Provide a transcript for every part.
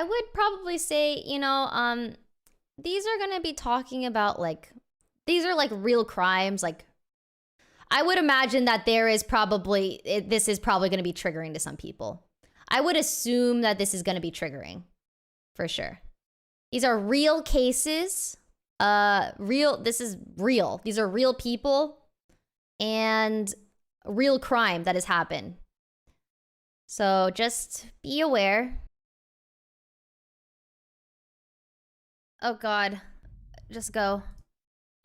would probably say, you know, these are gonna be talking about like, these are like real crimes. Like, I would imagine that there is probably, this is probably gonna be triggering to some people. I would assume that this is gonna be triggering, for sure. These are real cases. This is real. These are real people and real crime that has happened. So just be aware. Oh God, just go.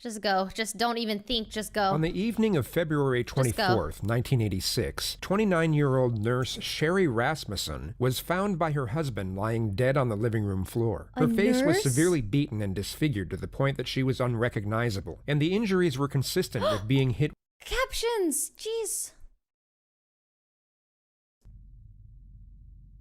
Just go. Just don't even think, just go. On the evening of February 24th, 1986, 29-year-old nurse Sherry Rasmussen was found by her husband lying dead on the living room floor. Her face was severely beaten and disfigured to the point that she was unrecognizable, and the injuries were consistent with being hit. Captions! Jeez.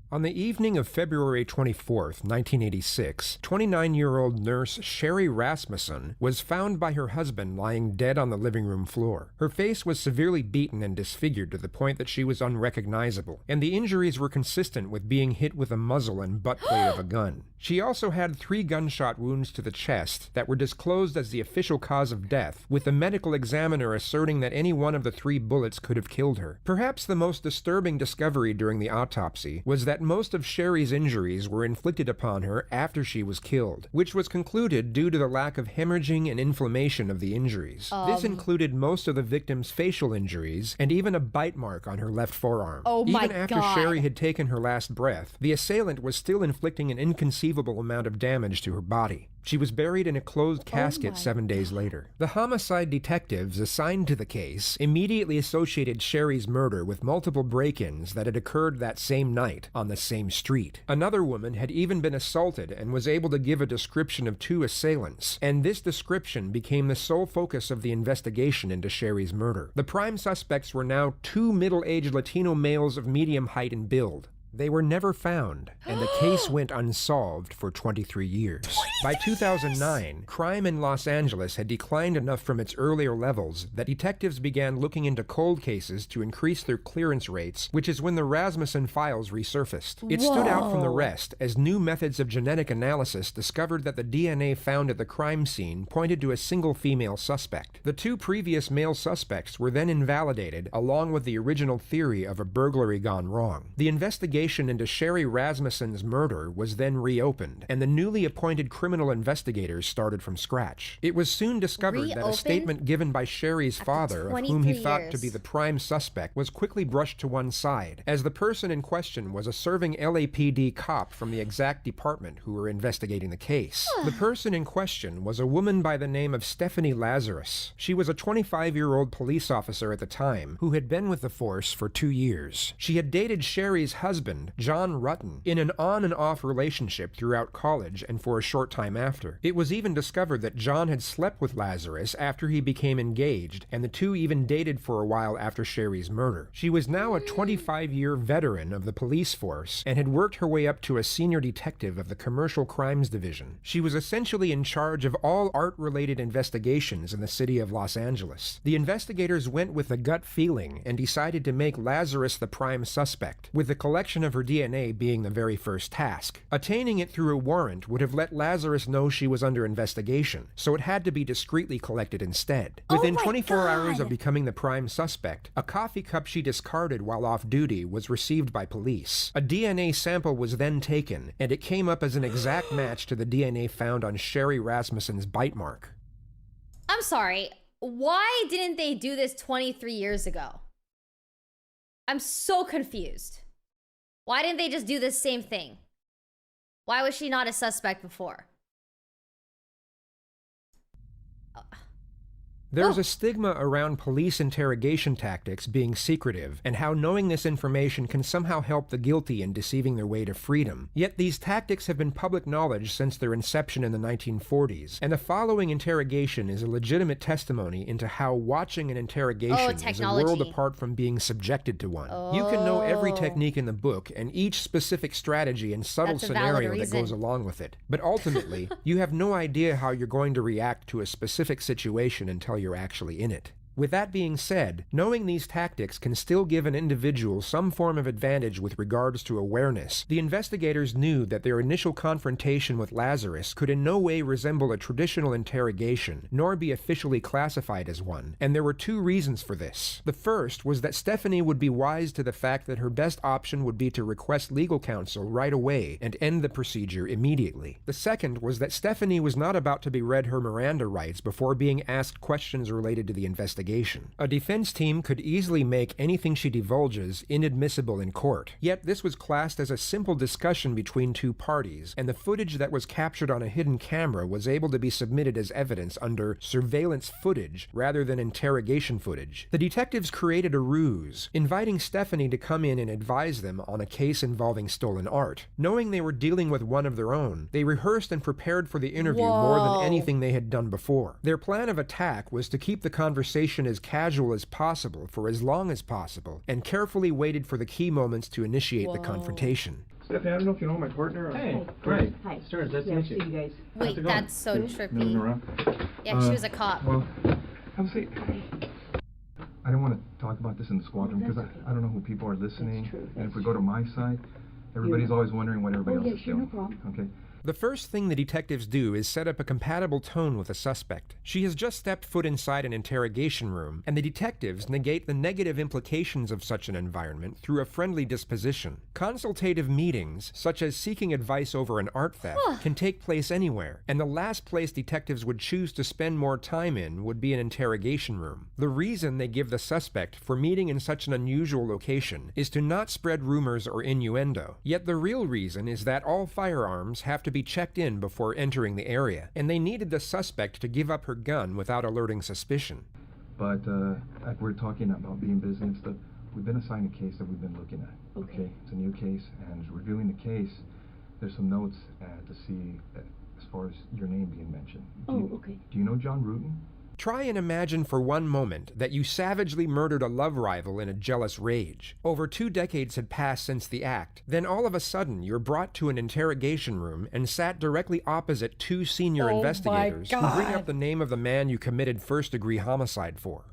On the evening of February 24th, 1986, 29-year-old nurse Sherry Rasmussen was found by her husband lying dead on the living room floor. Her face was severely beaten and disfigured to the point that she was unrecognizable, and the injuries were consistent with being hit with a muzzle and butt plate of a gun. She also had 3 gunshot wounds to the chest that were disclosed as the official cause of death, with the medical examiner asserting that any one of the 3 bullets could have killed her. Perhaps the most disturbing discovery during the autopsy was that most of Sherry's injuries were inflicted upon her after she was killed, which was concluded due to the lack of hemorrhaging and inflammation of the injuries. This included most of the victim's facial injuries and even a bite mark on her left forearm. Oh my God. Even after Sherry had taken her last breath, the assailant was still inflicting an inconceivable amount of damage to her body. She was buried in a closed casket 7 days later. The homicide detectives assigned to the case immediately associated Sherry's murder with multiple break-ins that had occurred that same night on the same street. Another woman had even been assaulted and was able to give a description of 2 assailants, and this description became the sole focus of the investigation into Sherry's murder. The prime suspects were now 2 middle-aged Latino males of medium height and build. They were never found, and the case went unsolved for 23 years. By 2009, crime in Los Angeles had declined enough from its earlier levels that detectives began looking into cold cases to increase their clearance rates, which is when the Rasmussen files resurfaced. It stood out from the rest as new methods of genetic analysis discovered that the DNA found at the crime scene pointed to a single female suspect. The 2 previous male suspects were then invalidated, along with the original theory of a burglary gone wrong. The investigation into Sherry Rasmussen's murder was then reopened, and the newly appointed criminal investigators started from scratch. It was soon discovered that a statement given by Sherry's father, of whom he thought to be the prime suspect, was quickly brushed to one side, as the person in question was a serving LAPD cop from the exact department who were investigating the case. The person in question was a woman by the name of Stephanie Lazarus. She was a 25-year-old police officer at the time who had been with the force for 2 years. She had dated Sherry's husband, John Rutten, in an on and off relationship throughout college and for a short time after. It was even discovered that John had slept with Lazarus after he became engaged, and the 2 even dated for a while after Sherry's murder. She was now a 25-year veteran of the police force and had worked her way up to a senior detective of the Commercial Crimes Division. She was essentially in charge of all art-related investigations in the city of Los Angeles. The investigators went with a gut feeling and decided to make Lazarus the prime suspect, with the collection of her DNA being the very first task. Attaining it through a warrant would have let Lazarus know she was under investigation, so it had to be discreetly collected instead. Within 24 hours of becoming the prime suspect, a coffee cup she discarded while off duty was received by police. A DNA sample was then taken, and it came up as an exact match to the DNA found on Sherry Rasmussen's bite mark. I'm sorry. Why didn't they do this 23 years ago? I'm so confused. Why didn't they just do the same thing? Why was she not a suspect before? There's a stigma around police interrogation tactics being secretive, and how knowing this information can somehow help the guilty in deceiving their way to freedom. Yet these tactics have been public knowledge since their inception in the 1940s, and the following interrogation is a legitimate testimony into how watching an interrogation is a world apart from being subjected to one. You can know every technique in the book and each specific strategy and subtle scenario that goes along with it, but ultimately, you have no idea how you're going to react to a specific situation until you're actually in it. With that being said, knowing these tactics can still give an individual some form of advantage with regards to awareness, the investigators knew that their initial confrontation with Lazarus could in no way resemble a traditional interrogation, nor be officially classified as one, and there were two reasons for this. The first was that Stephanie would be wise to the fact that her best option would be to request legal counsel right away and end the procedure immediately. The second was that Stephanie was not about to be read her Miranda rights before being asked questions related to the investigation. A defense team could easily make anything she divulges inadmissible in court, yet this was classed as a simple discussion between two parties, and the footage that was captured on a hidden camera was able to be submitted as evidence under surveillance footage rather than interrogation footage. The detectives created a ruse, inviting Stephanie to come in and advise them on a case involving stolen art. Knowing they were dealing with one of their own, they rehearsed and prepared for the interview more than anything they had done before. Their plan of attack was to keep the conversation as casual as possible for as long as possible, and carefully waited for the key moments to initiate the confrontation. Stephanie, I don't know if you know my partner. Hey, great. Hi. Stars, nice to meet you. See you guys. Wait, that's so trippy. Around? Yeah, she was a cop. Well, have a seat. I didn't want to talk about this in the squadron because I don't know who people are listening. And if we go to my side, everybody's always wondering what everybody else is doing. No problem. Okay. The first thing the detectives do is set up a compatible tone with the suspect. She has just stepped foot inside an interrogation room, and the detectives negate the negative implications of such an environment through a friendly disposition. Consultative meetings, such as seeking advice over an art theft, can take place anywhere, and the last place detectives would choose to spend more time in would be an interrogation room. The reason they give the suspect for meeting in such an unusual location is to not spread rumors or innuendo. Yet the real reason is that all firearms have to be checked in before entering the area, and they needed the suspect to give up her gun without alerting suspicion. But like we're talking about being busy and stuff, we've been assigned a case that we've been looking at. Okay. It's a new case, and reviewing the case, there's some notes to see as far as your name being mentioned. Okay. Do you know John Rutan? Try and imagine for one moment that you savagely murdered a love rival in a jealous rage. Over 2 decades had passed since the act. Then all of a sudden, you're brought to an interrogation room and sat directly opposite 2 senior investigators who bring up the name of the man you committed first-degree homicide for.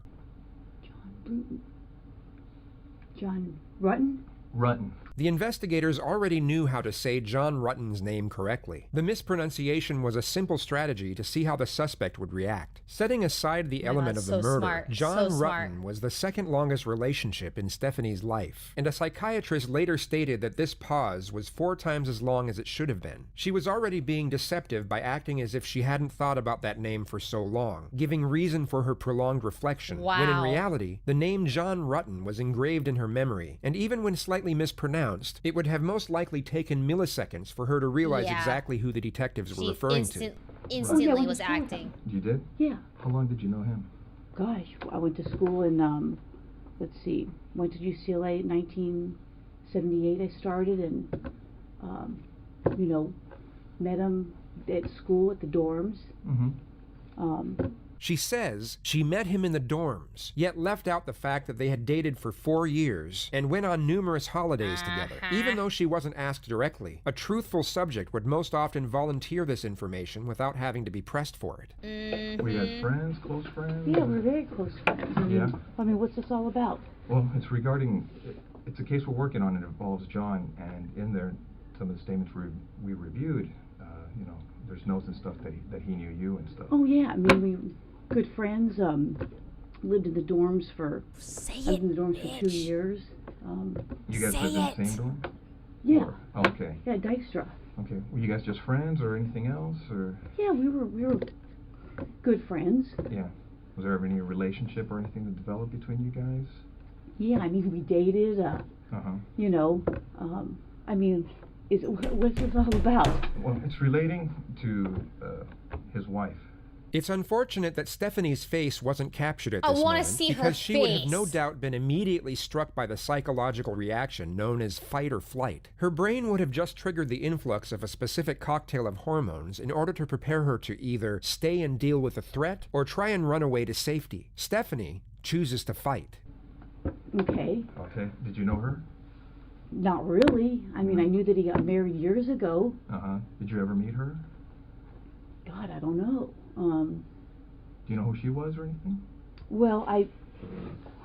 John Rutan? Rutan. The investigators already knew how to say John Rutan's name correctly. The mispronunciation was a simple strategy to see how the suspect would react. Setting aside the element of the murder, John Rutan was the second longest relationship in Stephanie's life, and a psychiatrist later stated that this pause was 4 times as long as it should have been. She was already being deceptive by acting as if she hadn't thought about that name for so long, giving reason for her prolonged reflection, when in reality, the name John Rutan was engraved in her memory, and even when slightly mispronounced, it would have most likely taken milliseconds for her to realize exactly who the detectives were referring to. Instantly was acting. You did? Yeah. How long did you know him? Gosh, I went to school in, let's see, went to UCLA in 1978 I started, and, you know, met him at school at the dorms. She says she met him in the dorms, yet left out the fact that they had dated for 4 years and went on numerous holidays together. Even though she wasn't asked directly, a truthful subject would most often volunteer this information without having to be pressed for it. Were you guys friends, close friends? Yeah, we're very close friends. I mean, what's this all about? Well, it's regarding, it's a case we're working on. It involves John, and in there, some of the statements we reviewed, you know, there's notes and stuff that he knew you and stuff. Oh yeah, I mean, we good friends. Lived in the dorms for Say in the dorms for 2 years. You guys lived in the same dorm? Yeah. Or, oh, okay. Yeah, Dykstra. Okay. Were you guys just friends or anything else, or? Yeah, we were good friends. Yeah. Was there ever any relationship or anything that developed between you guys? Yeah, I mean, we dated. You know, I mean, what's this all about? Well, it's relating to his wife. It's unfortunate that Stephanie's face wasn't captured at this I want moment to see her because she would have face. no doubt been immediately struck by the psychological reaction known as fight or flight. Her brain would have just triggered the influx of a specific cocktail of hormones in order to prepare her to either stay and deal with the threat or try and run away to safety. Stephanie chooses to fight. Okay. Okay. Did you know her? Not really. I mean, I knew that he got married years ago. Did you ever meet her? God, I don't know. Do you know who she was or anything? Well, let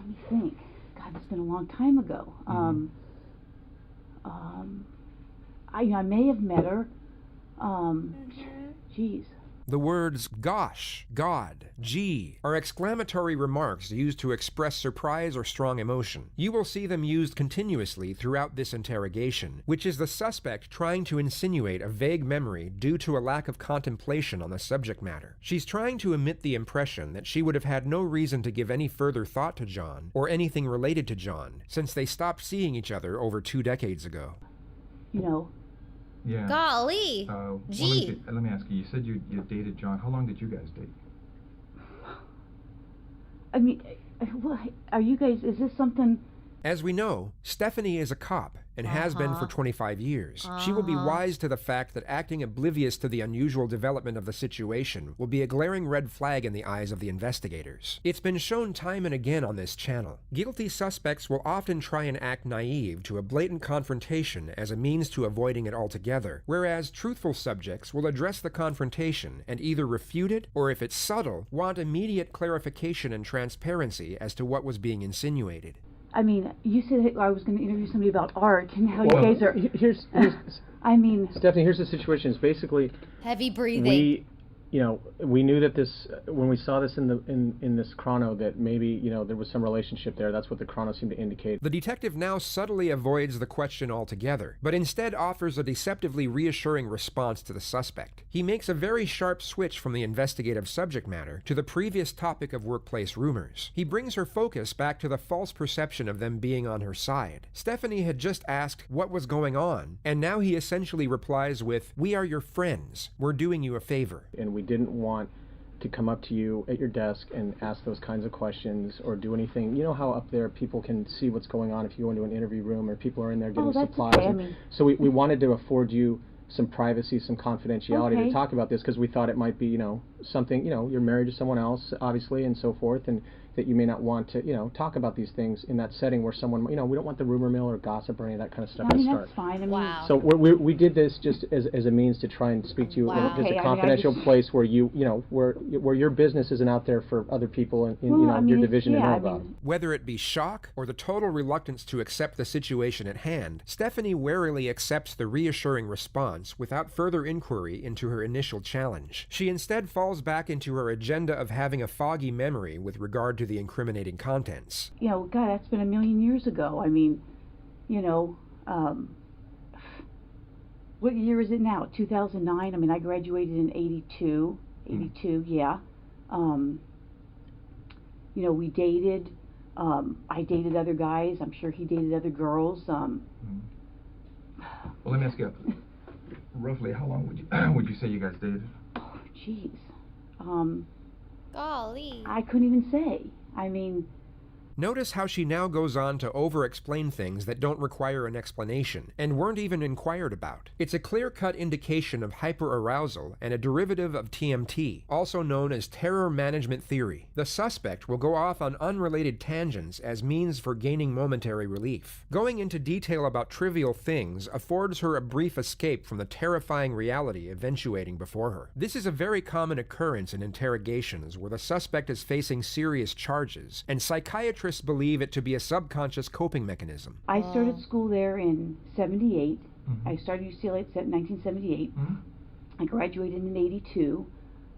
me think. God, it's been a long time ago. I may have met her. Geez. The words gosh, God, gee are exclamatory remarks used to express surprise or strong emotion. You will see them used continuously throughout this interrogation, which is the suspect trying to insinuate a vague memory due to a lack of contemplation on the subject matter. She's trying to emit the impression that she would have had no reason to give any further thought to John, or anything related to John, since they stopped seeing each other over 2 decades ago. You know. Yeah. Golly. Gee. Let me ask you. You said you dated John. How long did you guys date? I mean, are you guys? Is this something? As we know, Stephanie is a cop and has been for 25 years. She will be wise to the fact that acting oblivious to the unusual development of the situation will be a glaring red flag in the eyes of the investigators. It's been shown time and again on this channel. Guilty suspects will often try and act naive to a blatant confrontation as a means to avoiding it altogether, whereas truthful subjects will address the confrontation and either refute it, or if it's subtle, want immediate clarification and transparency as to what was being insinuated. I mean, you said I was going to interview somebody about art and how you guys are. Here's I mean, Stephanie, here's the situation. It's basically heavy breathing. We knew that this, when we saw this in this chrono, that maybe, there was some relationship there. That's what the chrono seemed to indicate. The detective now subtly avoids the question altogether, but instead offers a deceptively reassuring response to the suspect. He makes a very sharp switch from the investigative subject matter to the previous topic of workplace rumors. He brings her focus back to the false perception of them being on her side. Stephanie had just asked what was going on, and now he essentially replies with, "We are your friends. We're doing you a favor." And we didn't want to come up to you at your desk and ask those kinds of questions or do anything. You know how up there people can see what's going on if you go into an interview room or people are in there getting supplies. Okay. So we wanted to afford you some privacy, some confidentiality to talk about this, because we thought it might be, something, you're married to someone else, obviously, and so forth, and that you may not want to, talk about these things in that setting where someone, we don't want the rumor mill or gossip or any of that kind of stuff to start. That's fine. I mean, wow. So we did this just as a means to try and speak to you in just a confidential place where where your business isn't out there for other people in your division to know about. Whether it be shock or the total reluctance to accept the situation at hand, Stephanie warily accepts the reassuring response without further inquiry into her initial challenge. She instead falls back into her agenda of having a foggy memory with regard to the incriminating contents. God, that's been a million years ago. I mean, what year is it now? 2009? I mean, I graduated in 82. 82, yeah. We dated. I dated other guys. I'm sure he dated other girls. Well, let me ask you, roughly how long would you say you guys dated? Oh, jeez. Golly. I couldn't even say. I mean, Notice how she now goes on to over-explain things that don't require an explanation, and weren't even inquired about. It's a clear-cut indication of hyperarousal and a derivative of TMT, also known as terror management theory. The suspect will go off on unrelated tangents as means for gaining momentary relief. Going into detail about trivial things affords her a brief escape from the terrifying reality eventuating before her. This is a very common occurrence in interrogations where the suspect is facing serious charges, and psychiatrists believe it to be a subconscious coping mechanism. I started school there in 78. I started UCLA in 1978. I graduated in 82.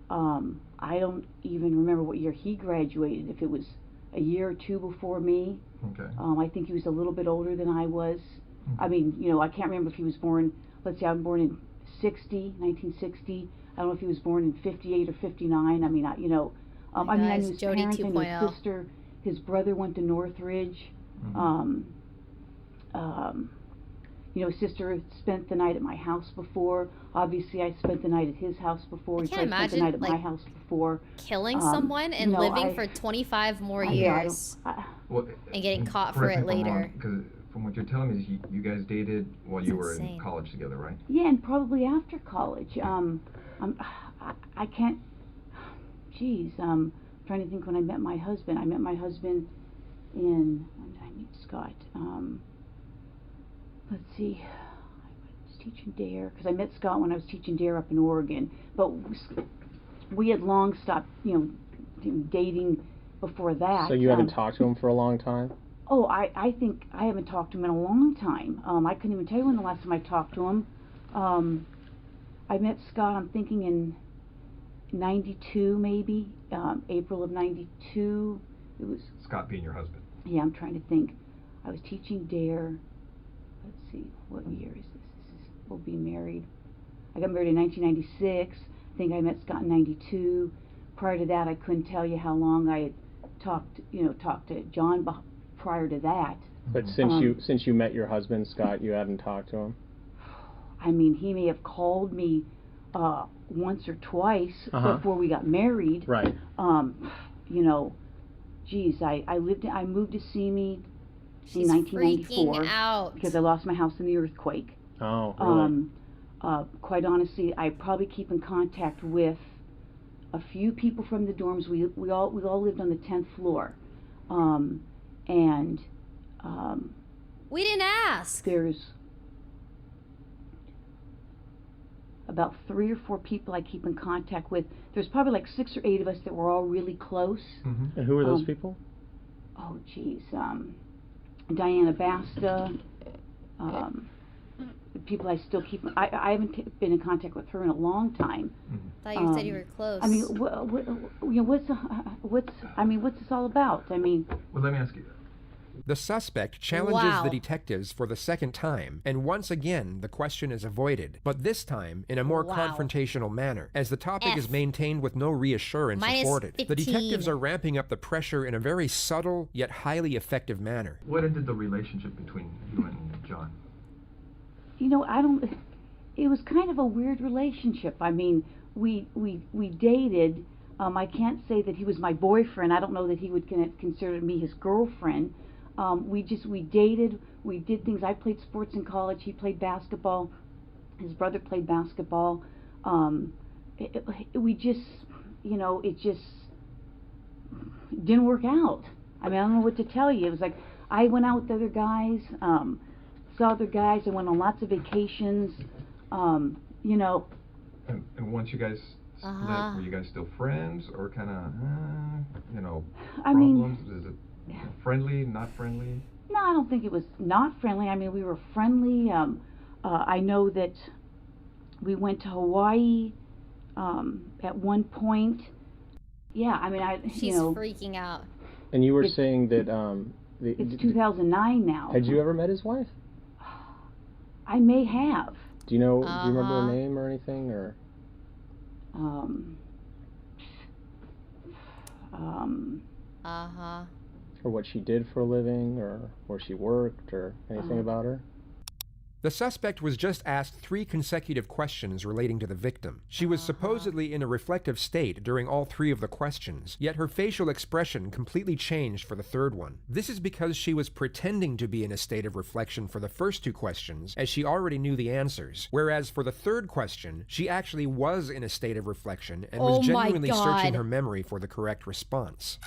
I don't even remember what year he graduated, if it was a year or two before me. Okay. I think he was a little bit older than I was. I mean, I can't remember if he was born, let's say I'm born in 1960. I don't know if he was born in 58 or 59. I mean, I knew his Jody parents, I knew 2.0. his sister. His brother went to Northridge. His sister spent the night at my house before. Obviously, I spent the night at his house before. I can't imagine, spent the night at my house before. Killing someone and living for 25 more years Well, and getting caught for it later. Because from what you're telling me, you guys dated while you were in college together, right? Yeah, and probably after college. I can't. Geez, trying to think when I met my husband. I met my husband when did I meet Scott? Let's see. I was teaching DARE, because I met Scott when I was teaching DARE up in Oregon. But we had long stopped, dating before that. So you haven't talked to him for a long time? Oh, I think I haven't talked to him in a long time. I couldn't even tell you when the last time I talked to him. I met Scott, I'm thinking in 92 maybe, April of 92. It was Scott being your husband. Yeah, I'm trying to think. I was teaching DARE. Let's see, what year is this? We'll be married. I got married in 1996. I think I met Scott in 92. Prior to that, I couldn't tell you how long I had talked to John prior to that. But since you met your husband, Scott, you hadn't talked to him? I mean, he may have called me once or twice before we got married. Right. You know, geez, I moved to Simi in 1994 because I lost my house in the earthquake. Oh, really? Quite honestly, I probably keep in contact with a few people from the dorms. We all lived on the 10th floor, and we didn't ask. There's about 3 or 4 people I keep in contact with. There's probably like 6 or 8 of us that were all really close. Mm-hmm. And who are those people? Oh, geez, Diana Basta. The people I still keep. I haven't been in contact with her in a long time. Thought you said you were close. I mean, what's this all about? I mean. Well, let me ask you. The suspect challenges the detectives for the second time, and once again the question is avoided, but this time in a more confrontational manner, as the topic is maintained with no reassurance afforded. 15. The detectives are ramping up the pressure in a very subtle yet highly effective manner. What ended the relationship between you and John? You know, it was kind of a weird relationship. I mean, we dated. I can't say that he was my boyfriend. I don't know that he would consider me his girlfriend. We dated, we did things. I played sports in college, he played basketball, his brother played basketball. We just, it just didn't work out. I mean, I don't know what to tell you. It was like, I went out with other guys, saw other guys, I went on lots of vacations, And once you guys split, were you guys still friends, or kind of, problems? I mean, is it friendly, not friendly? No, I don't think it was not friendly. I mean, we were friendly. I know that we went to Hawaii at one point. Yeah, I mean, She's freaking out. And you were saying that it's 2009 now. Had you ever met his wife? I may have. Do you know? Do you remember her name or anything, or? Or what she did for a living, or where she worked, or anything about her? The suspect was just asked 3 consecutive questions relating to the victim. She was supposedly in a reflective state during all 3 of the questions, yet her facial expression completely changed for the 3rd one. This is because she was pretending to be in a state of reflection for the first 2 questions, as she already knew the answers, whereas for the 3rd question, she actually was in a state of reflection and was genuinely searching her memory for the correct response.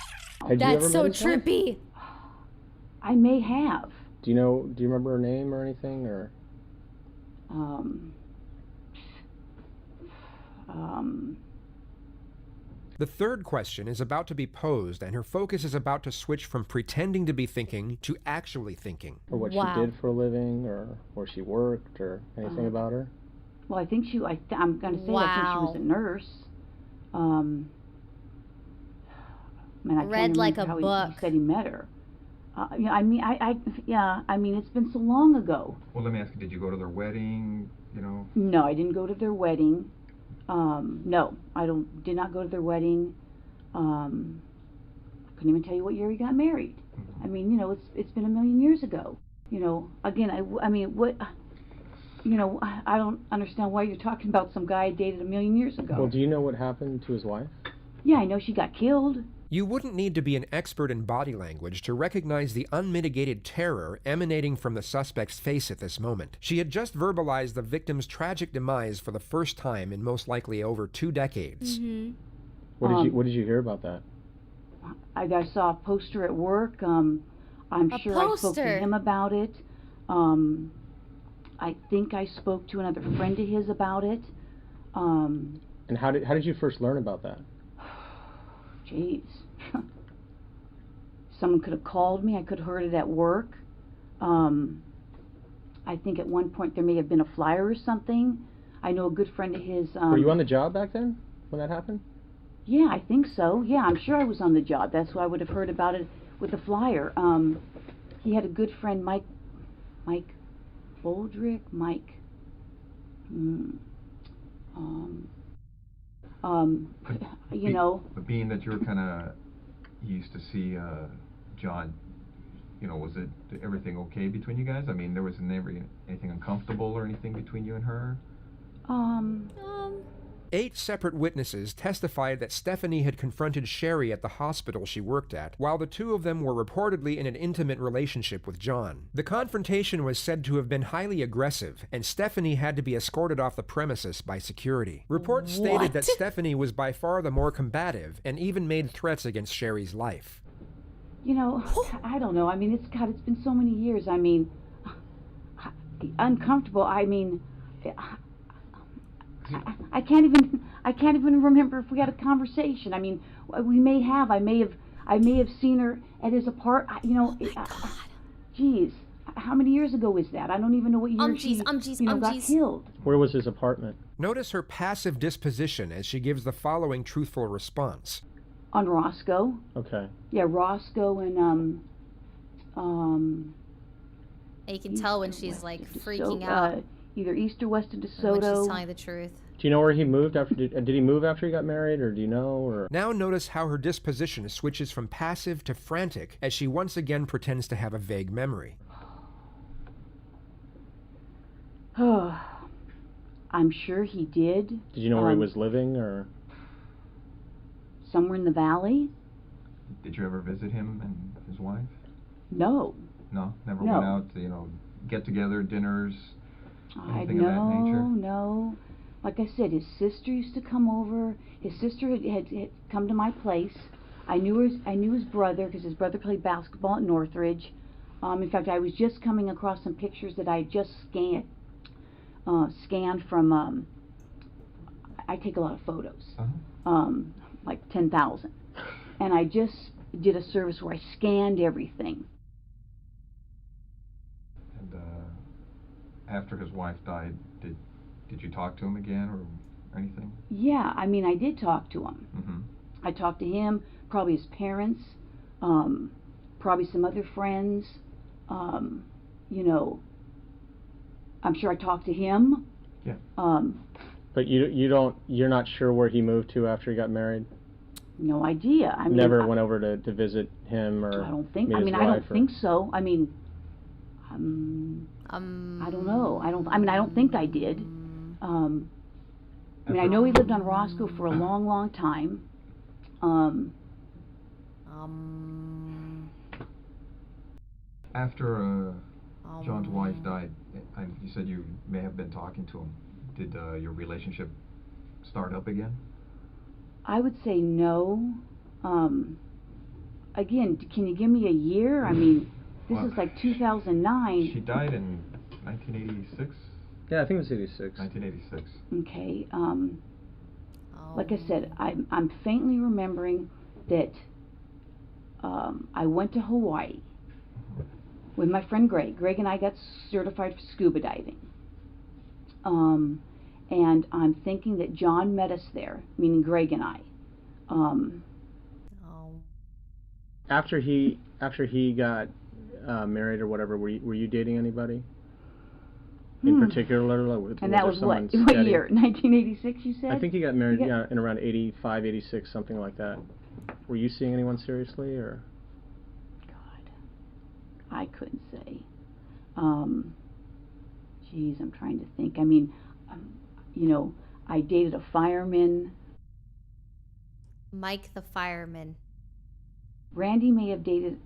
That's so trippy. I may have. Do you remember her name or anything, or? The 3rd question is about to be posed, and her focus is about to switch from pretending to be thinking to actually thinking. Or what she did for a living, or where she worked, or anything about her? Well, I think I'm going to say I think she was a nurse. I mean, I read like a book. He said he met her. I mean, it's been so long ago. Well, let me ask you, did you go to their wedding, No, I didn't go to their wedding. No, did not go to their wedding. Couldn't even tell you what year we got married. I mean, it's been a million years ago. Again, I mean, what, I don't understand why you're talking about some guy I dated a million years ago. Well, do you know what happened to his wife? Yeah, I know she got killed. You wouldn't need to be an expert in body language to recognize the unmitigated terror emanating from the suspect's face at this moment. She had just verbalized the victim's tragic demise for the first time in most likely over 2 decades. Mm-hmm. What did you hear about that? I saw a poster at work. I'm sure I spoke to him about it. I think I spoke to another friend of his about it. And how did you first learn about that? Jeez. someone could have called me. I could have heard it at work. I think at one point there may have been a flyer or something. I know a good friend of his... Were you on the job back then when that happened? Yeah, I think so. Yeah, I'm sure I was on the job. That's why I would have heard about it with the flyer. He had a good friend, Mike Boldrick, you know. But being that you were kind of, you used to see John, you know, was everything okay between you guys? I mean, there was never anything uncomfortable or anything between you and her? 8 separate witnesses testified that Stephanie had confronted Sherry at the hospital she worked at, while the two of them were reportedly in an intimate relationship with John. The confrontation was said to have been highly aggressive, and Stephanie had to be escorted off the premises by security. Reports stated that Stephanie was by far the more combative, and even made threats against Sherry's life. You know, I don't know. I mean, it's been so many years. I mean, uncomfortable. I mean, I can't even remember if we had a conversation. I mean, we may have. I may have seen her at his apartment. You know, geez, how many years ago was that? I don't even know what year she got killed. Where was his apartment? Notice her passive disposition as she gives the following truthful response. On Roscoe. Okay. Yeah, Roscoe and You can tell when she's like freaking out. Either east or west of DeSoto. When she's telling the truth. Do you know where he moved after? Did he move after he got married, or do you know? Or now notice how her disposition switches from passive to frantic as she once again pretends to have a vague memory. I'm sure he did. Did you know where he was living, or? Somewhere in the valley. Did you ever visit him and his wife? No. No? Never went out to, you know, get together, dinners, anything of that nature? No. Like I said, his sister used to come over. His sister had come to my place. I knew his brother because his brother played basketball at Northridge. In fact, I was just coming across some pictures that I had just scanned from. I take a lot of photos, like 10,000, and I just did a service where I scanned everything. And after his wife died, did you talk to him again or anything? Yeah, I mean, I did talk to him. Mm-hmm. I talked to him, probably his parents, probably some other friends. You know, I'm sure I talked to him. Yeah. But you're not sure where he moved to after he got married? No idea. I mean, never went over to visit him or I don't think. meet I his mean, wife, I don't think so. I mean, I don't know. I don't think I did. I mean, I know he lived on Roscoe for a long, long time. After John's wife died, you said you may have been talking to him. Did your relationship start up again? I would say no. Again, can you give me a year? I mean, this is like 2009. She died in 1986? Yeah, I think it was 86. 1986. Okay. Like I said, I'm faintly remembering that I went to Hawaii with my friend Greg. Greg and I got certified for scuba diving. And I'm thinking that John met us there, meaning Greg and I. After he got married or whatever, were you dating anybody in particular? And that was what year? 1986, you said? I think he got married in around 85, 86, something like that. Were you seeing anyone seriously, or? God, I couldn't say. Geez, I'm trying to think. I mean, you know, I dated a fireman. Mike the fireman. Randy may have dated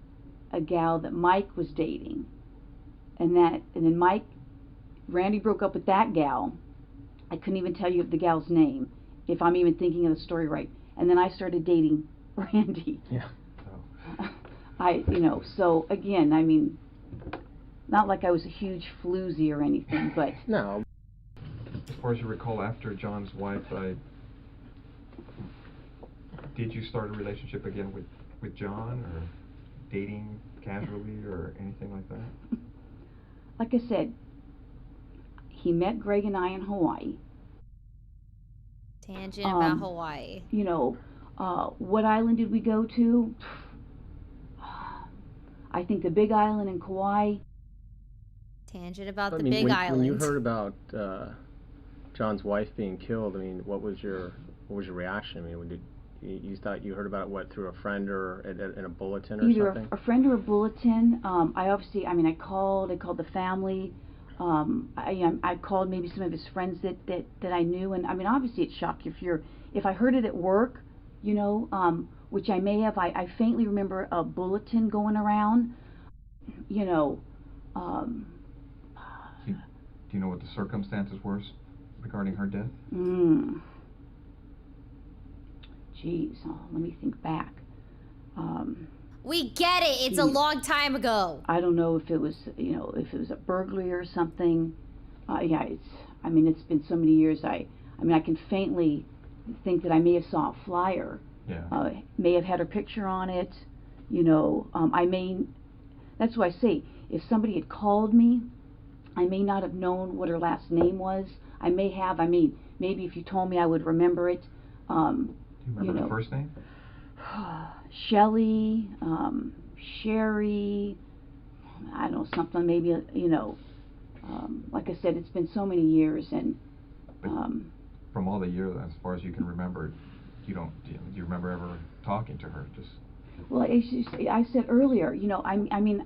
a gal that Mike was dating, and then Randy broke up with that gal. I couldn't even tell you the gal's name, if I'm even thinking of the story right. And then I started dating Randy. Yeah. So again, I mean, not like I was a huge floozy or anything, but no. As far as you recall, after John's wife died, did you start a relationship again with John, or dating casually or anything like that? Like I said, he met Greg and I in Hawaii. Tangent about Hawaii. You know, what island did we go to? I think the Big Island in Kauai. Tangent about the Big Island. When you heard about John's wife being killed, I mean, what was your reaction? I mean, you thought you heard about it, what, through a friend or in a bulletin or Either something? a friend or a bulletin. I called the family. I called maybe some of his friends that I knew, and I mean, obviously it shocked you if I heard it at work, you know, which I may have. I faintly remember a bulletin going around, you know. Do you know what the circumstances were regarding her death? Geez, let me think back. We get it. It's a long time ago. I don't know if it was, you know, if it was a burglary or something. Yeah, it's been so many years. I can faintly think that I may have saw a flyer. Yeah. May have had her picture on it. You know, that's why I say, if somebody had called me, I may not have known what her last name was. I may have. I mean, maybe if you told me, I would remember it. Do you remember the first name? Shelley, Sherry, I don't know, something maybe, you know, like I said, it's been so many years, and from all the years, as far as you can remember, do you remember ever talking to her? Just well, I said earlier, you know, I mean,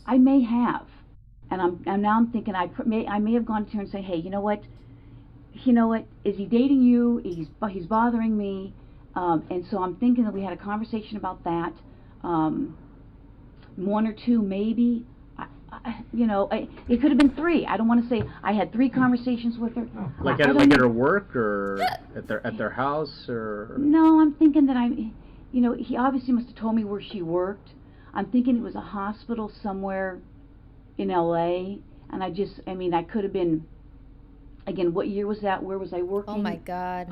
I may have, and now I'm thinking I may have gone to her and say, hey, you know what, is he dating you? He's bothering me. And so I'm thinking that we had a conversation about that. One or two, maybe. It could have been three. I don't want to say I had 3 conversations with her. Like at her work or at their house or? No, I'm thinking that he obviously must have told me where she worked. I'm thinking it was a hospital somewhere in LA, and I could have been. Again, what year was that? Where was I working? Oh my God.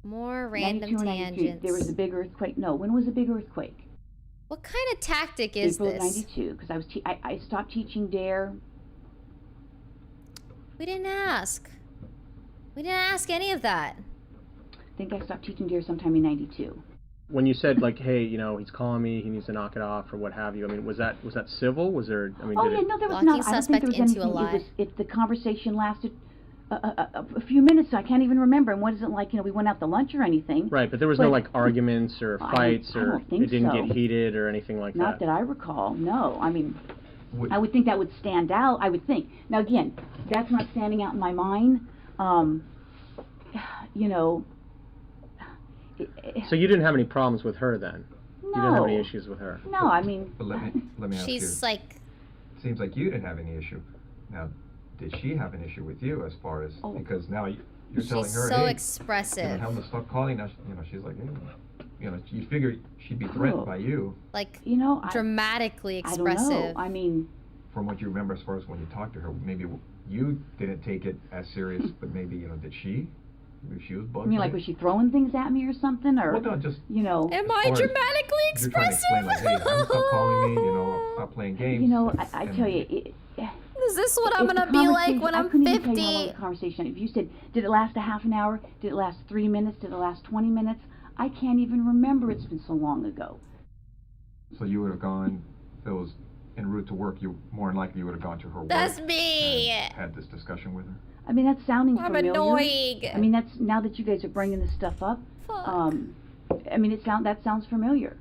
More random tangents. There was a big earthquake. No, when was a big earthquake? What kind of tactic is April this? '92, because I stopped teaching DARE. We didn't ask. We didn't ask any of that. I think I stopped teaching DARE sometime in '92. When you said, like, hey, you know, he's calling me, he needs to knock it off or what have you, I mean, was that civil? Was there, I mean, no, there was not. I don't think there was anything. If the conversation lasted a few minutes, I can't even remember. And what is it like, we went out to lunch or anything. Right, but there was no, like, arguments or fights I or don't think it didn't so. get heated or anything like Not that? that I recall, no. I mean, I would think that would stand out, I would think. Now, again, that's not standing out in my mind. So you didn't have any problems with her then? No. You didn't have any issues with her? No, I mean... But let me ask you. She's like... Seems like you didn't have any issue. Now, did she have an issue with you as far as... Because now you're telling her, she's so hey, expressive. Tell him to stop calling. Now, she's like, hey, you figure she'd be threatened by you. Like, dramatically expressive. I don't know. I mean... From what you remember as far as when you talked to her, maybe you didn't take it as serious, but maybe, did she? Maybe she was bugged. You mean, like, was she throwing things at me or something? Or, well, no, just... Am I dramatically expressive? You're trying to explain, like, hey, stop calling me, stop playing games. I tell you... Is this what I'm going to be like when I'm 50? I couldn't even tell you how long the conversation... If you said, did it last a half an hour? Did it last 3 minutes? Did it last 20 minutes? I can't even remember. It's been so long ago. So you would have gone... If it was en route to work, you more than likely would have gone to her work. That's me! And had this discussion with her. I mean, that's sounding familiar. I'm annoying. I mean, that's now that you guys are bringing this stuff up. Fuck. I mean, that sounds familiar.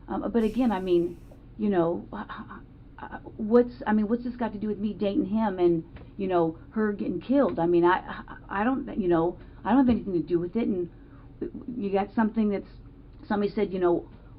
But again, I mean, what's this got to do with me dating him and her getting killed? I mean, I don't I don't have anything to do with it. And you got something that's somebody said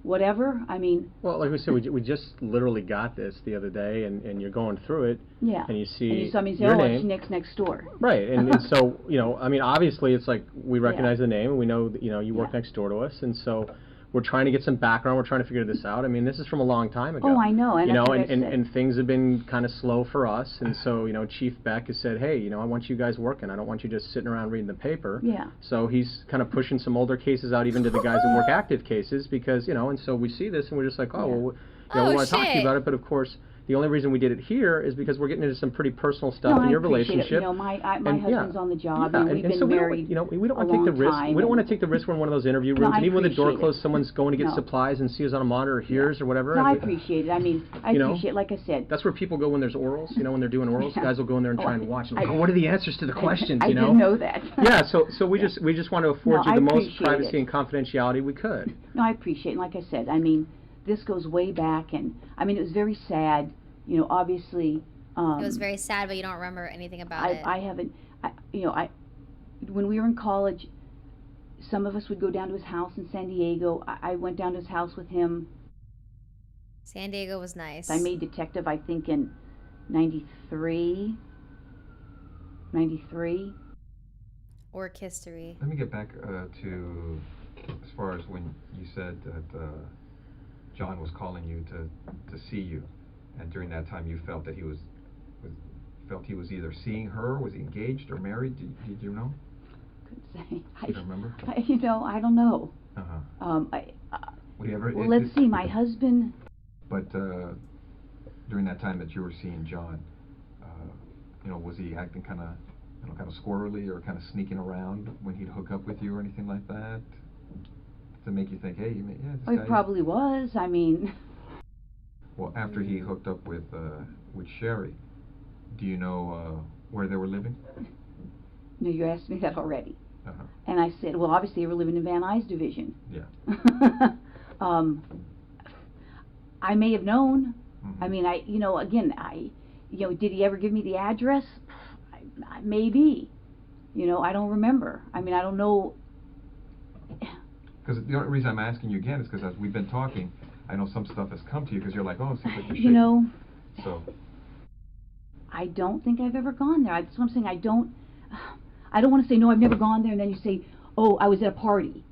whatever. I mean, well, like we said, we just literally got this the other day, and you're going through it. Yeah. And you see and you saw me say, your it's name. next door. Right, and so I mean, obviously, it's like we recognize the name, and we know that you work next door to us, and so we're trying to get some background. We're trying to figure this out. I mean, this is from a long time ago. Oh, I know. And you know, that's what I said. and things have been kind of slow for us. And so, you know, Chief Beck has said, hey, you know, I want you guys working. I don't want you just sitting around reading the paper. Yeah. So he's kind of pushing some older cases out, even to the guys that work active cases, because, you know, and so we see this and we're just like, oh, well, you know, we want to talk to you about it. But of course, the only reason we did it here is because we're getting into some pretty personal stuff in your relationship. You know, my husband's on the job, and we've been so married. We don't want to take the risk. We don't want to take the risk when one of those interview rooms, and even when the door closed, someone's going to get supplies and sees us on a monitor, or hears or whatever. No, I appreciate it. I mean, I appreciate it. Like I said, that's where people go when there's orals. You know, when they're doing orals, guys will go in there and try and watch. And what are the answers to the questions? I you know? didn't know that. Yeah. So we just want to afford you the most privacy and confidentiality we could. No, I appreciate it. Like I said, I mean, this goes way back, and I mean, it was very sad. You know, obviously. It was very sad, but you don't remember anything about it. I haven't. When we were in college, some of us would go down to his house in San Diego. I went down to his house with him. San Diego was nice. I made detective, I think, in 93. Work history. Let me get back to as far as when you said that John was calling you to see you. And during that time, you felt that he was either seeing her, was he engaged or married? Did you know? Couldn't say. You don't remember? I don't know. Well, let's see. My husband. But during that time that you were seeing John, you know, was he acting kind of squirrely or kind of sneaking around when he'd hook up with you or anything like that, to make you think, hey, this guy. He probably was. I mean. Well, after he hooked up with Sherry, do you know where they were living? No, you asked me that already. And I said, well, obviously they were living in Van Nuys division. Yeah. I may have known. I mean, did he ever give me the address? Maybe. You know, I don't remember. I mean, I don't know. Because the only reason I'm asking you again is because as we've been talking, I know some stuff has come to you because you're like, oh, it seems like you're shaking. You know, so I don't think I've ever gone there. That's what I'm saying. I don't want to say, no, I've never gone there, and then you say, oh, I was at a party.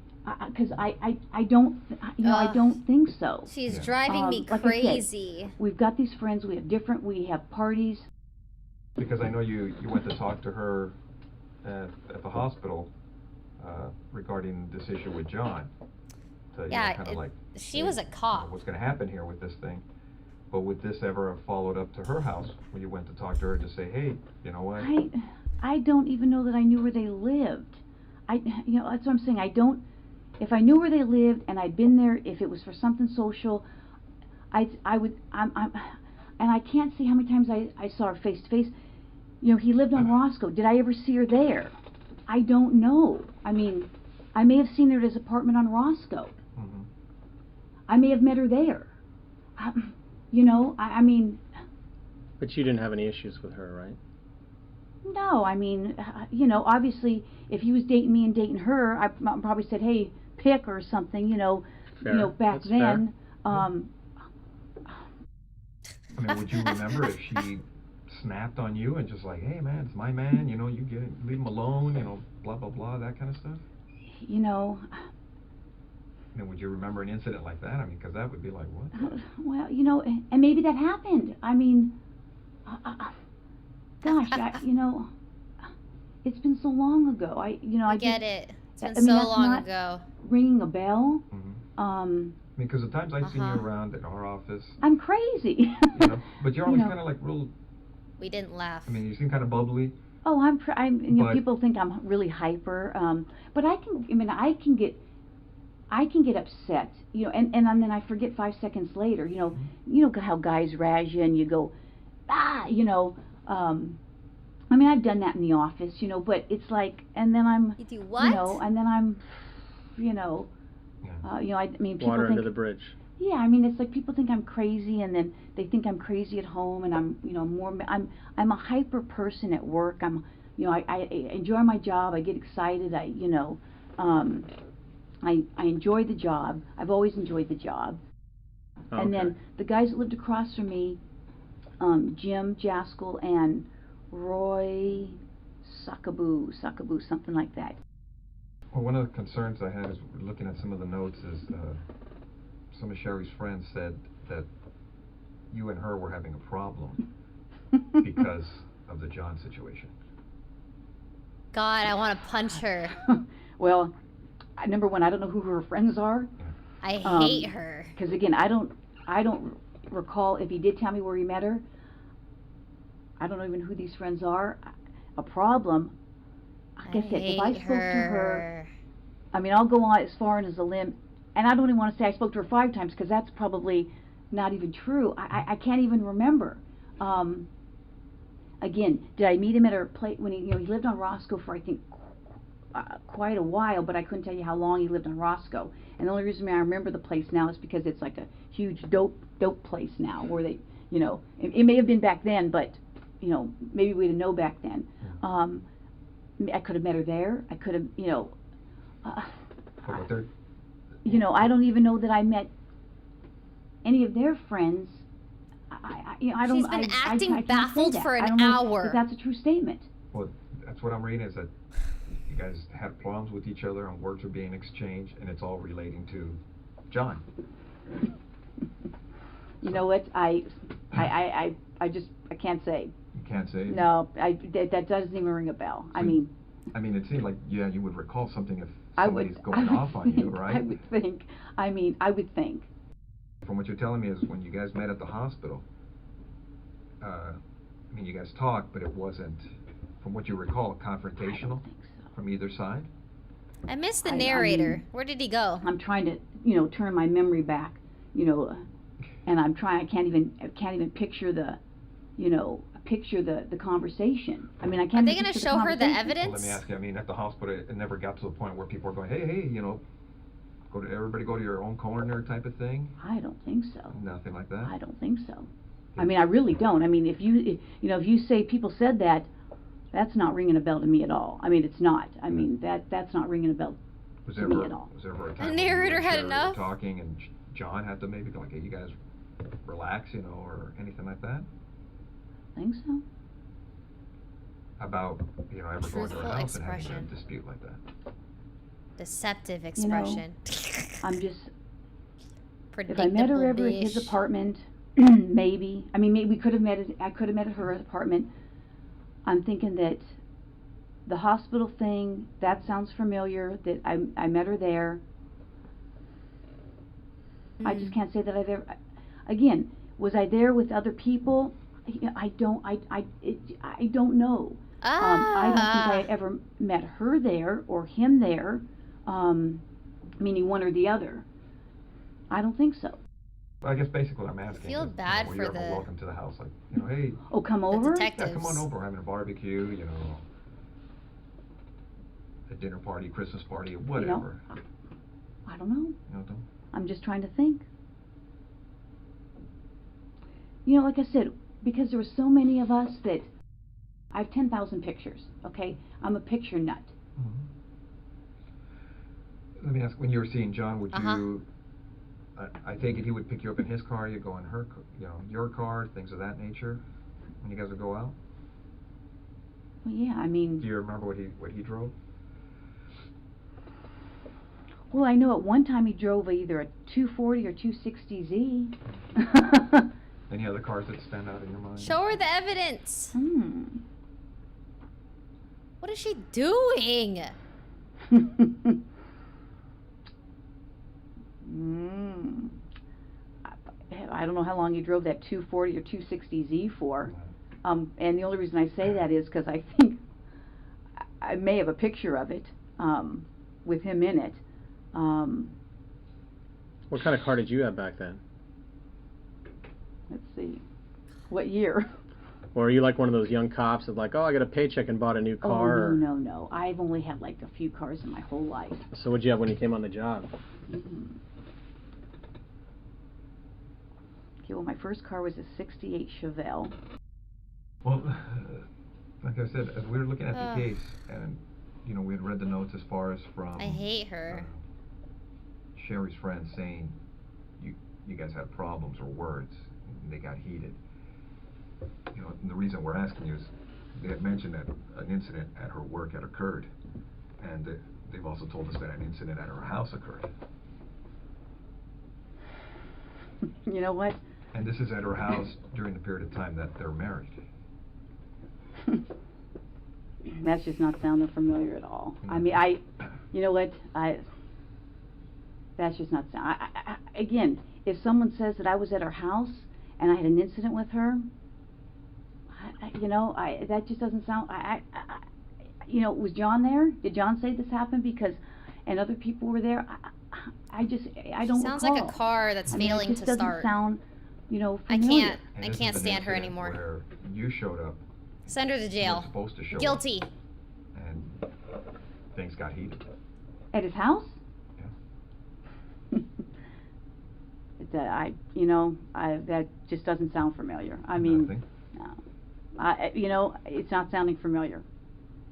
Because I don't, I don't think so. She's driving me crazy. Like I said, we've got these friends, we have parties. Because I know you went to talk to her at the hospital regarding this issue with John. To, she was a cop. What's going to happen here with this thing? But would this ever have followed up to her house when you went to talk to her to say, hey, you know what? I don't even know that I knew where they lived. That's what I'm saying. I don't. If I knew where they lived and I'd been there, if it was for something social, I would. And I can't see how many times I saw her face to face. You know, he lived on Roscoe. Did I ever see her there? I don't know. I mean, I may have seen her at his apartment on Roscoe. I may have met her there. I mean. But you didn't have any issues with her, right? No, I mean, obviously, if he was dating me and dating her, I probably said, hey, pick or something, back That's then. I mean, would you remember if she snapped on you and just like, hey, man, it's my man, you leave him alone, blah, blah, blah, that kind of stuff? Would you remember an incident like that? I mean, because that would be like, what? Well, and maybe that happened. I mean, gosh, it's been so long ago. I get it. It's been so long ago. Ringing a bell. Because the times I've seen you around at our office, I'm crazy. But you're always kind of like real. We didn't laugh. I mean, you seem kind of bubbly. Oh, people think I'm really hyper. But I can get upset. And then I forget 5 seconds later. You know how guys razz you and you go, I mean, I've done that in the office, but it's like, and then I'm, you do what? And then I'm, people water think, under the bridge. Yeah, I mean, it's like people think I'm crazy, and then they think I'm crazy at home, and I'm a hyper person at work. I enjoy my job. I get excited. I enjoy the job. I've always enjoyed the job. Okay. And then the guys that lived across from me, Jim Jaskell and Roy Suckaboo, something like that. Well, one of the concerns I had is looking at some of the notes is some of Sherry's friends said that you and her were having a problem because of the John situation. God, I want to punch her. Well, number one, I don't know who her friends are. I hate her. Because again, I don't recall if he did tell me where he met her. I don't even know who these friends are. A problem. Like I said, if I spoke to her, I mean, I'll go on as far as a limb, and I don't even want to say I spoke to her 5 times because that's probably not even true. I can't even remember. Again, did I meet him at her place when he lived on Roscoe for I think quite a while, but I couldn't tell you how long he lived on Roscoe. And the only reason I remember the place now is because it's like a huge dope place now where they, it may have been back then, but maybe we didn't know back then. I could have met her there. I could have, I don't even know that I met any of their friends. I don't. She's been acting baffled for an hour. hour. Know if that's a true statement. Well, that's what I'm reading is that you guys had problems with each other and words were being exchanged, and it's all relating to John. You know what? I can't say. You can't say? No, that doesn't even ring a bell. So, I mean, it seemed like, yeah, you would recall something if somebody's going off on you, right? I would think. I would think. From what you're telling me is when you guys met at the hospital, you guys talked, but it wasn't, from what you recall, confrontational from either side? I missed the narrator. Where did he go? I'm trying to, turn my memory back, and I'm trying. I can't even picture the, the conversation. I mean, I can't. Are they going to show her the evidence? Well, let me ask you. At the hospital, it never got to the point where people are going, hey, everybody go to your own corner type of thing. I don't think so. Nothing like that. I don't think so. I really don't. If you say people said that, that's not ringing a bell to me at all. It's not. That's not ringing a bell to me at all. Was there ever a time the narrator had enough talking and John had to maybe go like, hey, you guys relax, or anything like that? I think so. About, ever going to her house and having a dispute like that? Deceptive expression. I'm just. Predictable. If I met her ever at his apartment, maybe. Maybe we could have met. I could have met at her apartment. I'm thinking that the hospital thing, that sounds familiar. That I met her there. I just can't say that I've ever. Again, was I there with other people? I don't know. I don't think I ever met her there or him there. Meaning one or the other. I don't think so. Well, I guess basically I'm asking. I feel bad were for you ever welcome to the house, like, hey. Oh, come over. Detectives. Yeah, come on over. We're having a barbecue, a dinner party, Christmas party, whatever. I don't know. You don't? I'm just trying to think. Like I said, because there were so many of us that I have 10,000 pictures. Okay, I'm a picture nut. Mm-hmm. Let me ask, when you were seeing John, would you, I take it he would pick you up in his car, you go in her, your car, things of that nature, when you guys would go out? Well, yeah, Do you remember what he drove? Well, I know at one time he drove either a 240 or 260Z. Any other cars that stand out in your mind? Show her the evidence. What is she doing? I don't know how long he drove that 240 or 260Z for. And the only reason I say that is because I think I may have a picture of it with him in it. What kind of car did you have back then? Let's see. What year? Or are you like one of those young cops that like, oh, I got a paycheck and bought a new car? Oh, no. I've only had like a few cars in my whole life. So what'd you have when you came on the job? Okay, well, my first car was a 68 Chevelle. Well, like I said, as we were looking at the case, and, we had read the notes as far as from... I hate her. Sherry's friend saying you guys had problems or words, and they got heated. And the reason we're asking you is they had mentioned that an incident at her work had occurred, and they've also told us that an incident at her house occurred. You know what? And this is at her house during the period of time that they're married. That's just not sounding familiar at all. I mean, you know what? That's just not sound. Again, if someone says that I was at her house and I had an incident with her, that just doesn't sound. Was John there? Did John say this happened? Because, and other people were there. I don't. Sounds recall. like a car that's failing it just to start. Doesn't sound, familiar. I can't stand her anymore. Where you showed up. Send her to You were jail. supposed to show Guilty. up, and things got heated. At his house? Yeah. That just doesn't sound familiar. I mean, Nothing. no. It's not sounding familiar.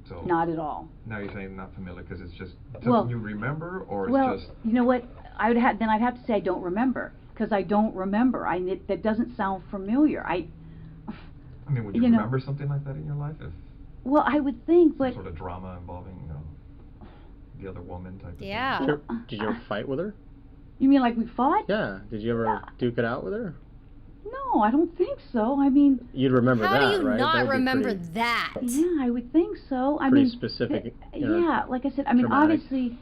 So Not at all. now you're saying not familiar because it's just something you remember, or Well, it's just. you know what? I'd have to say I don't remember, because I don't remember. That doesn't sound familiar. I mean, would you remember something like that in your life? Well, I would think, Some but sort of drama involving, the other woman type of Yeah. thing? Did you ever fight with her? you mean like we fought? Yeah. Did you ever duke it out with her? No, I don't think so. I mean, You'd remember How that, do you right? That not would be remember pretty- that? yeah, I would think so. I Pretty mean, specific, yeah, like I said, I mean, traumatic. obviously,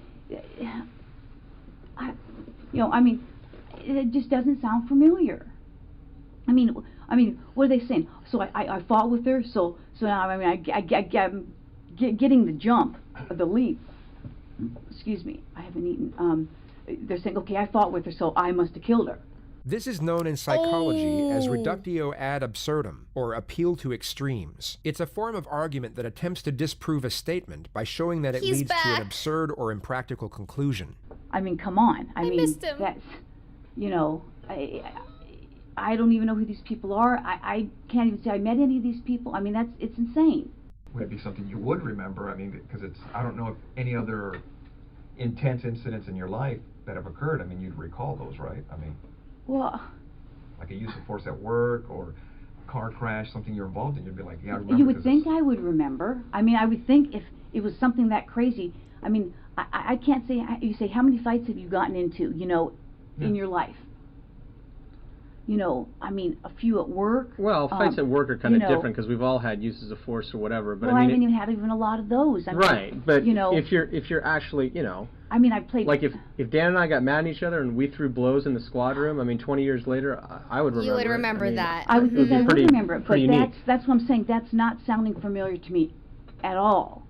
it just doesn't sound familiar. I mean, what are they saying? So I fought with her. So now I'm getting the jump, the leap. Excuse me, I haven't eaten. They're saying, okay, I fought with her, so I must have killed her. This is known in psychology as Oh. reductio ad absurdum, or appeal to extremes. It's a form of argument that attempts to disprove a statement by showing that it He's leads to back. an absurd or impractical conclusion. I mean, come on. I mean, missed him. That's, I don't even know who these people are. I can't even say I met any of these people. I mean, it's insane. Would it be something you would remember? I mean, because I don't know if any other intense incidents in your life that have occurred, I mean, you'd recall those, right? I mean, Well, like a use of force at work or a car crash, something you're involved in, you'd be like, yeah, I remember. you would 'cause think it's- I would remember. I mean, I would think if it was something that crazy. I mean, I can't say. You say, how many fights have you gotten into? In your life. I mean, a few at work. Well, fights at work are kind of you know- different because we've all had uses of force or whatever. But Well, I I mean, haven't even had even a lot of those. I mean, right. But you know, if you're actually, I mean, I played. like if Dan and I got mad at each other and we threw blows in the squad room, I mean, 20 years later, I would remember. You would it. remember I mean, that. I would it would think I be would pretty- remember it, but pretty neat. that's what I'm saying. That's not sounding familiar to me at all.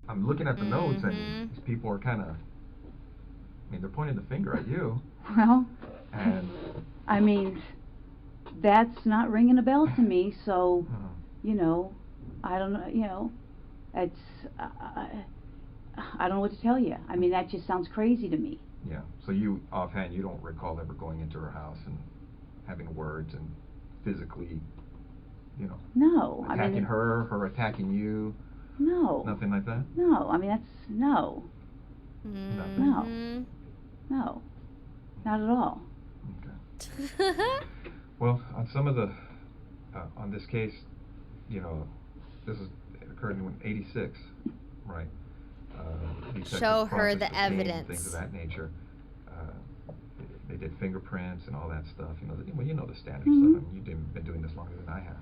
I'm looking at the notes, Mhm. and these people are kind of, they're pointing the finger at you, Well, and I mean, that's not ringing a bell to me. So, I don't know. It's I don't know what to tell you. I mean, that just sounds crazy to me. yeah. So you, offhand, you don't recall ever going into her house and having words and physically, No, attacking her attacking you, No, nothing like that? no. I mean, that's no, Mhm. no, not at all. Okay. Well, on some of the, on this case, this occurred in '86, right? Detectives Show her processed the scene and evidence. Things of that nature. They did fingerprints and all that stuff. The standard Mhm. stuff. I mean, you've been doing this longer than I have.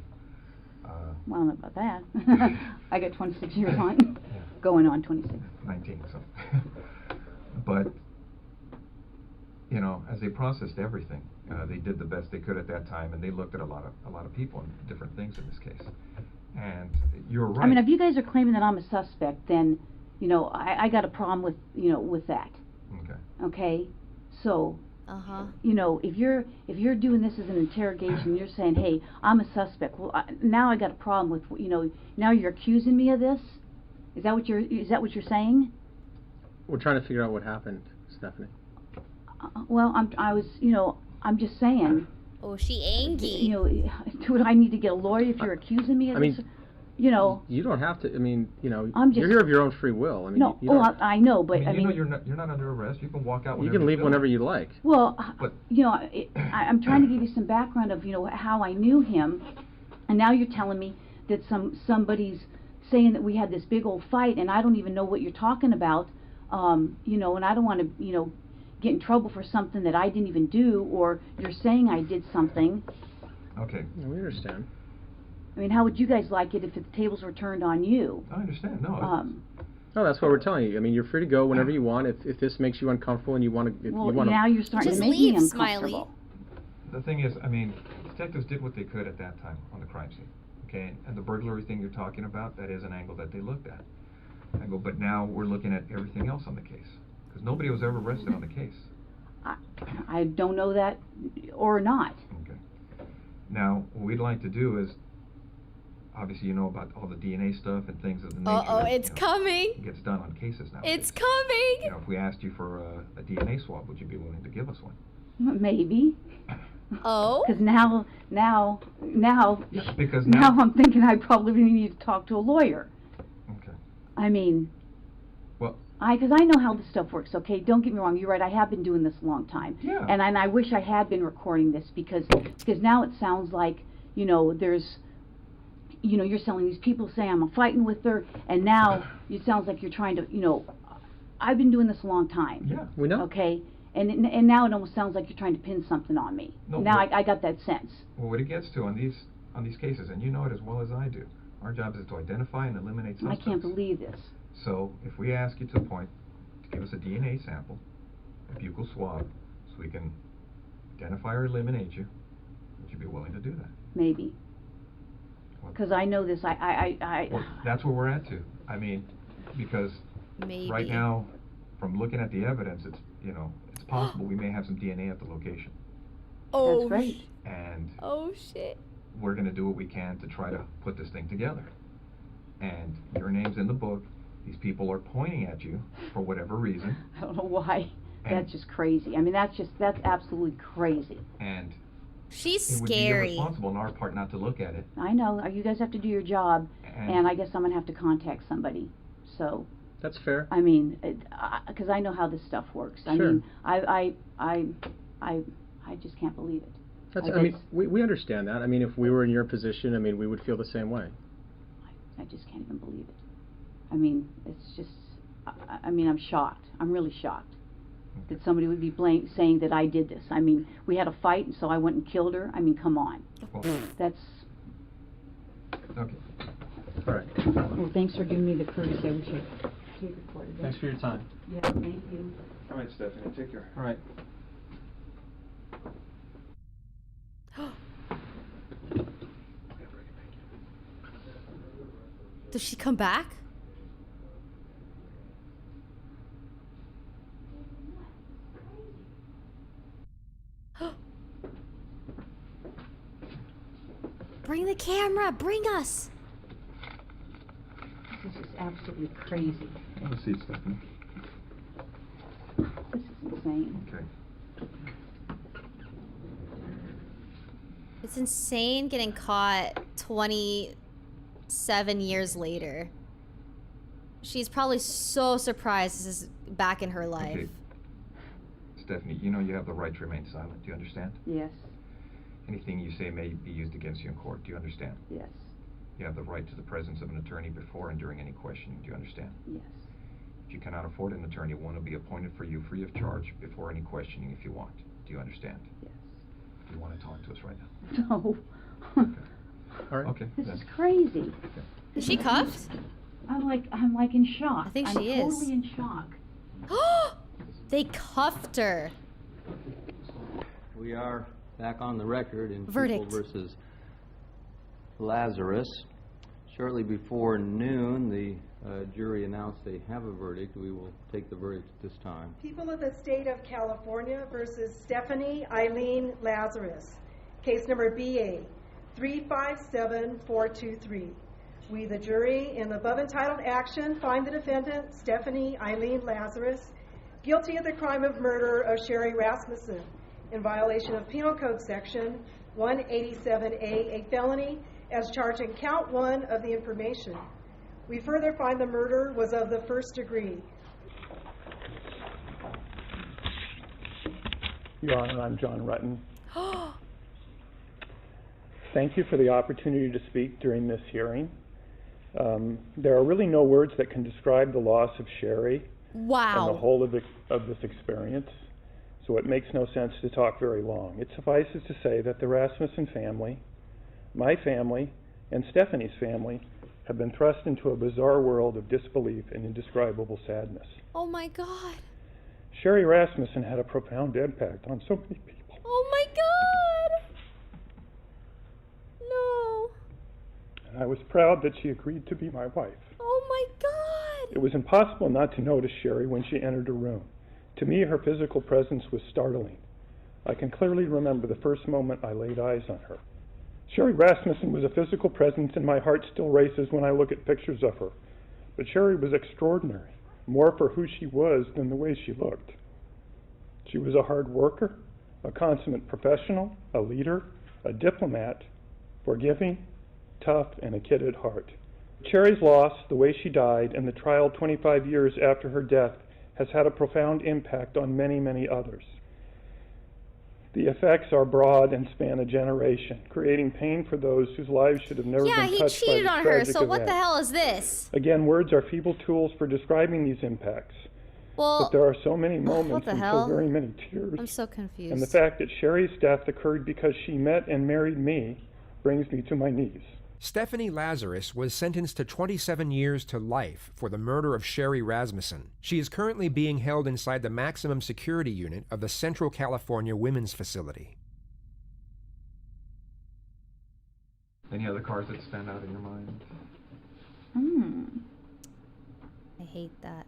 Well, I don't know about that. I got 26 years on, Yeah. going on 26. 19, so. But, as they processed everything, they did the best they could at that time, and they looked at a lot of people and different things in this case. And you're right. I mean, if you guys are claiming that I'm a suspect, then, I got a problem with, with that. Okay. Okay, so. Uh-huh. If you're doing this as an interrogation, you're saying, hey, I'm a suspect. Well, now I got a problem with, now you're accusing me of this. Is that what you're saying? We're trying to figure out what happened, Stephanie. Well, I'm just saying. Oh, she angry. Do I need to get a lawyer if you're accusing me of I mean, this? You don't have to. I mean, I'm you're just- here of your own free will. I mean, No, you don't, I know, but I mean, you're not under arrest. You can walk out. you Whenever can leave feel whenever like. you like. well, But- I'm trying to give you some background of how I knew him, and now you're telling me that somebody's saying that we had this big old fight, and I don't even know what you're talking about. you know, and I don't want to, you know, get in trouble for something that I didn't even do, or you're saying I did something. Okay. We understand. I mean, how would you guys like it if the tables were turned on you? I understand. No. No, that's what we're telling you. I mean, you're free to go whenever you want. If this makes you uncomfortable and you want to, well, now you're starting Just to make leave, me uncomfortable. Smiley. The thing is, I mean, detectives did what they could at that time on the crime scene. Okay, and the burglary thing you're talking about, that is an angle that they looked at. I go, but now we're looking at everything else on the case, because nobody was ever arrested on the case. I don't know that or not. Okay. Now, what we'd like to do is, obviously, you know about all the DNA stuff and things of the nature. Uh-oh, that, it's coming. Gets done on cases now. It's coming. You know, if we asked you for a DNA swab, would you be willing to give us one? Maybe. Oh. Because now, Yeah, because now I'm thinking I probably need to talk to a lawyer. Okay. I mean, well, because I know how this stuff works. Okay, don't get me wrong. You're right. I have been doing this a long time. Yeah. And I wish I had been recording this because now it sounds like, you know, there's, you know, you're selling these people saying I'm fighting with her, and now it sounds like you're trying to, you know, I've been doing this a long time. Yeah. We know. Okay. And now it almost sounds like you're trying to pin something on me. No, now but I got that sense. Well, what it gets to on these cases, and you know it as well as I do, our job is to identify and eliminate suspects. I can't believe this. So if we ask you to the point to give us a DNA sample, a buccal swab, so we can identify or eliminate you, would you be willing to do that? Maybe. Because I know this. Well, that's where we're at too. I mean, because Maybe. right now, from looking at the evidence, it's, you know, it's possible we may have some DNA at the location. Oh. That's right. And Oh shit. we're going to do what we can to try to put this thing together. And your name's in the book. These people are pointing at you for whatever reason. I don't know why. And That's just crazy. I mean, that's absolutely crazy. And She's it would be scary. irresponsible on our part not to look at it. I know. You guys have to do your job, And- and I guess I'm gonna have to contact somebody. So, That's fair. I mean, because I know how this stuff works. I Sure. mean, I just can't believe it. That's. Like I mean, it's- we understand that. I mean, if we were in your position, I mean, we would feel the same way. I just can't even believe it. I mean, it's just. I mean, I'm shocked. I'm really shocked that somebody would be saying that I did this. I mean, we had a fight, and so I went and killed her. I mean, come on. Well, That's. okay. All right. Well, thanks for giving me the courtesy. I wish I tape recorded that. Thanks for your time. Yeah, thank you. All right, Stephanie, take care. All right. Does she come back? Bring the camera. Bring us. This is absolutely crazy. Have a seat, Stephanie. This is insane. Okay. It's insane getting caught 27 years later. She's probably so surprised this is back in her life. Okay. Stephanie, you know you have the right to remain silent. Do you understand? Yes, Anything you say may be used against you in court. Do you understand? yes, You have the right to the presence of an attorney before and during any questioning. Do you understand? yes. If you cannot afford an attorney, one will be appointed for you free of charge before any questioning if you want. Do you understand? Yes. Do you want to talk to us right now? No. All right. Okay. This then. is crazy. Is she cuffed? I'm like in shock. I think I'm she is. totally in shock. They cuffed her. We are back on the record in Verdict. People versus Lazarus. Shortly before noon, the jury announced they have a verdict. We will take the verdict at this time. People of the State of California versus Stephanie Eileen Lazarus. Case number BA 357423. We, the jury, in the above entitled action, find the defendant, Stephanie Eileen Lazarus, guilty of the crime of murder of Sherry Rasmussen in violation of Penal Code Section 187A, a felony, as charged in count 1 of the information. We further find the murder was of the first degree. Your Honor, I'm John Rutten. Thank you for the opportunity to speak during this hearing. There are really no words that can describe the loss of Sherry. Wow. and the whole of this experience, so it makes no sense to talk very long. It suffices to say that the Rasmussen family, my family, and Stephanie's family have been thrust into a bizarre world of disbelief and indescribable sadness. Oh my God. Sherry Rasmussen had a profound impact on so many people. Oh my God. No. And I was proud that she agreed to be my wife. Oh my God. It was impossible not to notice Sherry when she entered a room. To me, her physical presence was startling. I can clearly remember the first moment I laid eyes on her. Sherry Rasmussen was a physical presence, and my heart still races when I look at pictures of her. But Sherry was extraordinary, more for who she was than the way she looked. She was a hard worker, a consummate professional, a leader, a diplomat, forgiving, tough, and a kid at heart. Sherry's loss, the way she died, and the trial 25 years after her death has had a profound impact on many, many others. The effects are broad and span a generation, creating pain for those whose lives should have never been touched by this tragic event. Yeah, he cheated on her, so what the hell is this? Again, words are feeble tools for describing these impacts. Well, but there are so many moments what the and hell? so very many tears. I'm so confused. And the fact that Sherry's death occurred because she met and married me brings me to my knees. Stephanie Lazarus was sentenced to 27 years to life for the murder of Sherry Rasmussen. She is currently being held inside the maximum security unit of the Central California Women's Facility. Any other cars that stand out in your mind? I hate that.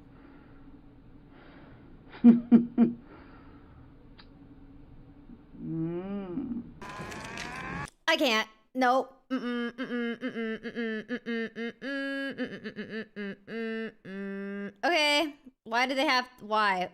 I can't. Nope. Okay. Why do they have... Why?